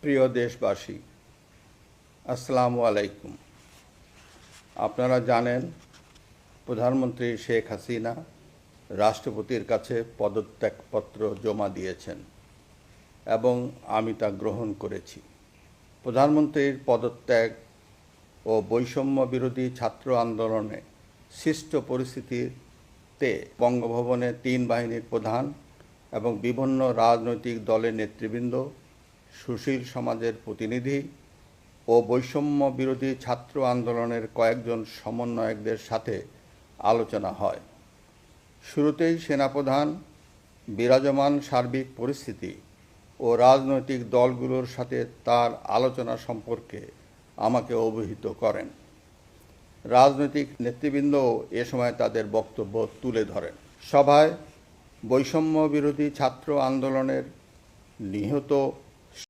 প্রিয় দেশবাসী, আসসালামু আলাইকুম। আপনারা জানেন প্রধানমন্ত্রী শেখ হাসিনা রাষ্ট্রপতির কাছে পদত্যাগপত্র জমা দিয়েছেন এবং আমি তা গ্রহণ করেছি। প্রধানমন্ত্রীর পদত্যাগ ও বৈষম্য বিরোধী ছাত্র আন্দোলনে সৃষ্ট পরিস্থিতিতে বঙ্গভবনে ৩ বাহিনীর প্রধান এবং বিভিন্ন রাজনৈতিক দলের নেতৃবৃন্দ, সুশীল সমাজের প্রতিনিধি ও বৈষম্য বিরোধী ছাত্র আন্দোলনের কয়েকজন সমন্বয়কদের সাথে আলোচনা হয়। শুরুতেই সেনাপ্রধান বিরাজমান সার্বিক পরিস্থিতি ও রাজনৈতিক দলগুলোর সাথে তার আলোচনা সম্পর্কে আমাকে অবহিত করেন। রাজনৈতিক নেতৃবৃন্দও এ সময় তাদের বক্তব্য তুলে ধরেন। সভায় বৈষম্য বিরোধী ছাত্র আন্দোলনের নিহত